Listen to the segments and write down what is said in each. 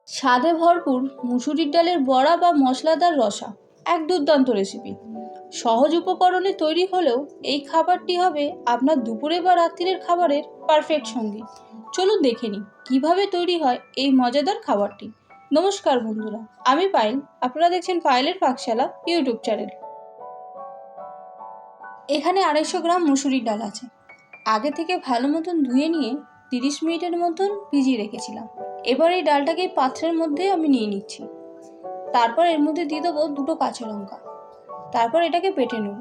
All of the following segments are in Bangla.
স্বাদে ভরপুর মুসুরির ডালের বড়া বা মশলাদার রসা এক দুর্দান্ত রেসিপি। সহজ উপকরণে তৈরি হলেও এই খাবারটি হবে আপনার দুপুরে বা রাত্রির খাবারের পারফেক্ট সঙ্গী। চলুন দেখে নিই কীভাবে তৈরি হয় এই মজাদার খাবারটি। নমস্কার বন্ধুরা, আমি পায়েল, আপনারা দেখছেন পায়েলের পাকশালা ইউটিউব চ্যানেল। এখানে 250 গ্রাম মুসুরির ডাল আছে। আগে থেকে ভালো মতন ধুয়ে নিয়ে 30 মিনিটের মতন ভিজিয়ে রেখেছিলাম। এবার এই ডালটাকে পাত্রের মধ্যে আমি নিয়ে নিচ্ছি। তারপর এর মধ্যে দিয়ে দেবো 2টো কাঁচা লঙ্কা। তারপর এটাকে বেটে নেব।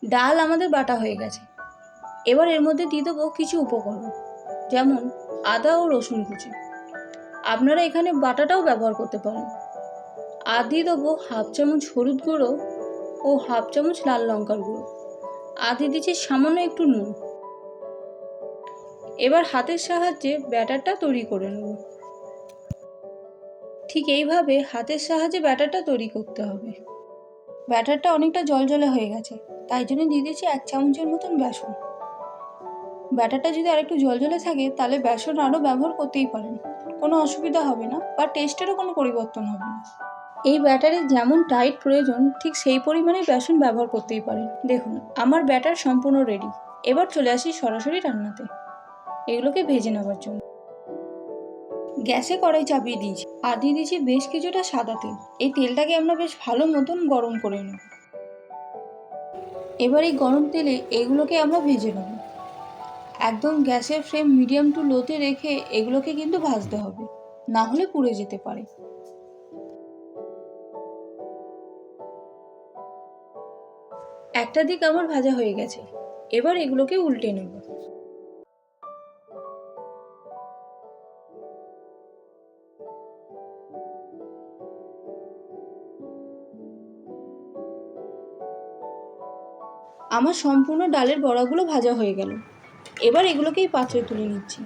ডাল আমাদের বাটা হয়ে গেছে। এবার এর মধ্যে দিয়ে দেবো কিছু উপকরণ, যেমন আদা ও রসুন কুচি। আপনারা এখানে বাটাটাও ব্যবহার করতে পারেন। আর দিয়ে দেবো 1/2 চামচ হলুদ গুঁড়ো ও 1/2 চামচ লাল লঙ্কার গুঁড়ো। আর দিয়ে দিচ্ছি সামান্য একটু নুন। এবার হাতের সাহায্যে ব্যাটারটা তৈরি করে নেব। ঠিক এইভাবে হাতের সাহায্যে ব্যাটারটা তৈরি করতে হবে। ব্যাটারটা অনেকটা জলজলে হয়ে গেছে, তাই জন্য দিয়ে দিচ্ছি 1 চামচের মতন বেসন। ব্যাটারটা যদি আরেকটু জলজলে থাকে তাহলে বেসন আরও ব্যবহার করতেই পারেন, কোনো অসুবিধা হবে না বা টেস্টেরও কোনো পরিবর্তন হবে না। এই ব্যাটারে যেমন টাইট প্রয়োজন ঠিক সেই পরিমাণে বেসন ব্যবহার করতেই পারেন। দেখুন আমার ব্যাটার সম্পূর্ণ রেডি। এবার চলে আসি সরাসরি রান্নাতে, এগুলোকে ভেজে নেওয়ার জন্য। গ্যাসে কড়াই চাপিয়ে দিয়েছি আর দিয়ে দিয়েছি বেশ কিছুটা সাদা তেল। এই তেলটাকে আমরা বেশ ভালো মতন গরম করে নেব। এবার এই গরম তেলে এগুলোকে আমরা ভেজে নেব। একদম গ্যাসের ফ্লেম মিডিয়াম টু লোতে রেখে এগুলোকে কিন্তু ভাজতে হবে, না হলে পুড়ে যেতে পারে। একটা দিক আমার ভাজা হয়ে গেছে, এবার এগুলোকে উল্টে নেব। আমার সম্পূর্ণ ডালের বড়াগুলো ভাজা হয়ে গেল। এবার এগুলোকেই পাত্রে তুলে নিচ্ছি।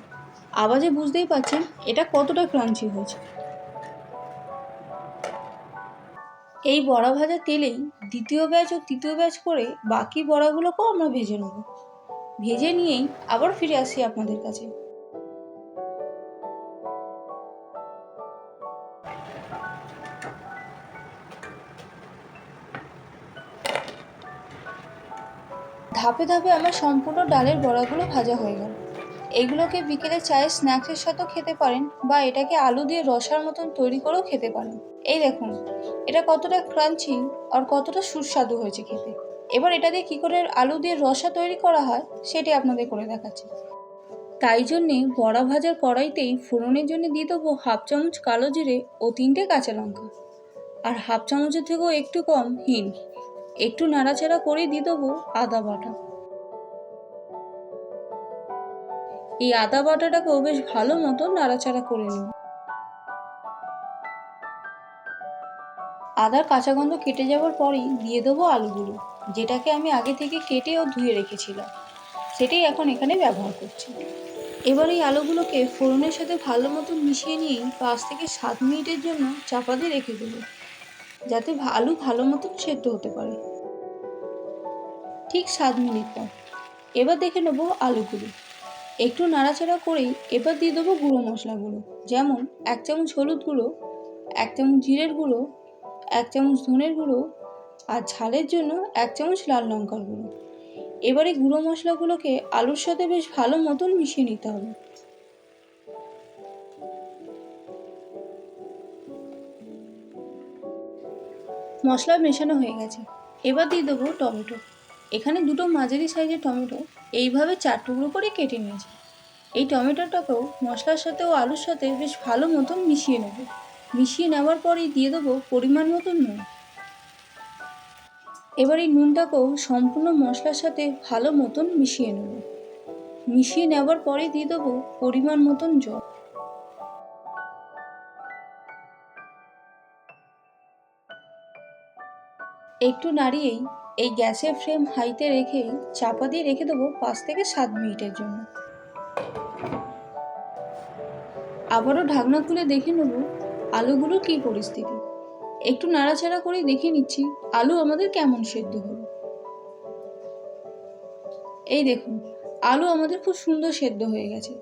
আওয়াজে বুঝতেই পারছেন এটা কতটা ক্রাঞ্চি হয়েছে। এই বড়া ভাজা তেলেই দ্বিতীয় ব্যাচ ও তৃতীয় ব্যাচ করে বাকি বড়াগুলোকেও আমরা ভেজে নেব। ভেজে নিয়েই আবার ফিরে আসি আপনাদের কাছে। ধাপে ধাপে আমার সম্পূর্ণ ডালের বড়াগুলো ভাজা হয়ে গেল। এগুলোকে বিকেলে চায়ের স্ন্যাক্সের সাথেও খেতে পারেন বা এটাকে আলু দিয়ে রসার মতন তৈরি করেও খেতে পারেন। এই দেখুন এটা কতটা ক্রাঞ্চি আর কতটা সুস্বাদু হয়েছে খেতে। এবার এটা দিয়ে কী করে আলু দিয়ে রসা তৈরি করা হয় সেটি আপনাদের করে দেখাচ্ছি। তাই জন্যে বড়া ভাজার কড়াইতেই ফোড়নের জন্য দিয়ে দেবো 1/2 চামচ কালো জিরে ও 3টে কাঁচা লঙ্কা আর 1/2 চামচের থেকেও একটু কম হিং। একটু নাড়াচাড়া করে দিয়ে দেবো আদা বাটা। এই আদা বাটাটাকেও বেশ ভালো মতো নাড়াচাড়া করে নেব। আদার কাঁচা গন্ধ কেটে যাওয়ার পরেই দিয়ে দেবো আলুগুলো, যেটাকে আমি আগে থেকে কেটে ও ধুয়ে রেখেছিলাম, সেটাই এখন এখানে ব্যবহার করছি। এবার এই আলুগুলোকে ফোড়নের সাথে ভালো মতো মিশিয়ে নিয়েই 5 থেকে 7 মিনিটের জন্য চাপা দিয়ে রেখে দেবো, যাতে আলু ভালো মতন সেদ্ধ হতে পারে। ঠিক 7 মিনিট পর এবার দেখে নেবো আলুগুলো। একটু নাড়াচাড়া করেই এবার দিয়ে দেবো গুঁড়ো মশলাগুলো, যেমন 1 চামচ হলুদ গুঁড়ো, 1 চামচ জিরের গুঁড়ো, 1 চামচ ধনের গুঁড়ো আর ঝালের জন্য 1 চামচ লাল লঙ্কার গুঁড়ো। এবারে গুঁড়ো মশলাগুলোকে আলুর সাথে বেশ ভালো মতন মিশিয়ে নিতে হবে। মশলা মেশানো হয়ে গেছে, এবার দিয়ে দেবো টমেটো। এখানে 2টো মাঝারি সাইজের টমেটো এইভাবে 4 টুকরো করে কেটে নিয়েছি। এই টমেটোটাকেও মশলার সাথে ও আলুর সাথে বেশ ভালো মতন মিশিয়ে নেব। মিশিয়ে নেওয়ার পরেই দিয়ে দেবো পরিমাণ মতন নুন। এবার এই নুনটাকেও সম্পূর্ণ মশলার সাথে ভালো মতন মিশিয়ে নেব। মিশিয়ে নেওয়ার পরেই দিয়ে দেবো পরিমাণ মতন জল। একটু নাড়িয়েই এই গ্যাসের ফ্লেম হাইতে রেখেই চাপা দিয়ে রেখে দেবো 5 থেকে 7 মিনিটের জন্য। আবারও ঢাকনা খুলে দেখে নেব আলুগুলোর কী পরিস্থিতি। একটু নাড়াচাড়া করে দেখে নিচ্ছি আলু আমাদের কেমন সেদ্ধ হলো। এই দেখুন আলু আমাদের খুব সুন্দর সেদ্ধ হয়ে গেছে।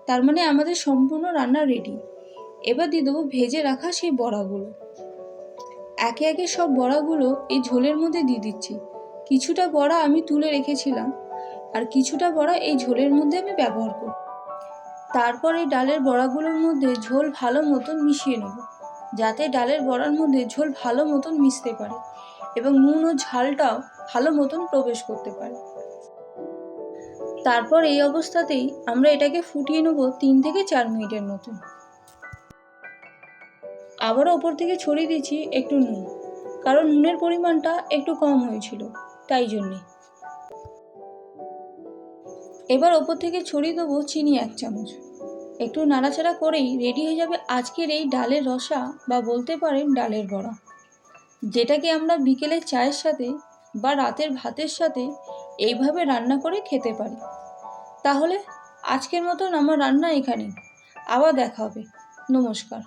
তার মানে আমাদের সম্পূর্ণ রান্না রেডি। এবার দিয়ে দেবো ভেজে রাখা সেই বড়াগুলো। একে একে সব বড়াগুলো এই ঝোলের মধ্যে দিয়ে দিচ্ছি। কিছুটা বড়া আমি তুলে রেখেছিলাম, আর কিছুটা বড়া এই ঝোলের মধ্যে আমি ব্যবহার করব। তারপর এই ডালের বড়াগুলোর মধ্যে ঝোল ভালো মতন মিশিয়ে নেব, যাতে ডালের বড়ার মধ্যে ঝোল ভালো মতন মিশতে পারে এবং নুন ও ঝালটাও ভালো মতন প্রবেশ করতে পারে। তারপর এই অবস্থাতেই আমরা এটাকে ফুটিয়ে নেব 3 থেকে 4 মিনিটের মতন। আবারও ওপর থেকে ছড়িয়ে দিচ্ছি একটু নুন, কারণ নুনের পরিমাণটা একটু কম হয়েছিল, তাই জন্যে। এবার ওপর থেকে ছড়িয়ে দেবো চিনি 1 চামচ। একটু নাড়াচাড়া করেই রেডি হয়ে যাবে আজকের এই ডালের রসা, বা বলতে পারেন ডালের বড়া, যেটাকে আমরা বিকেলের চায়ের সাথে বা রাতের ভাতের সাথে এইভাবে রান্না করে খেতে পারি। তাহলে আজকের মতন আমার রান্না এখানেই। আবার দেখা হবে। নমস্কার।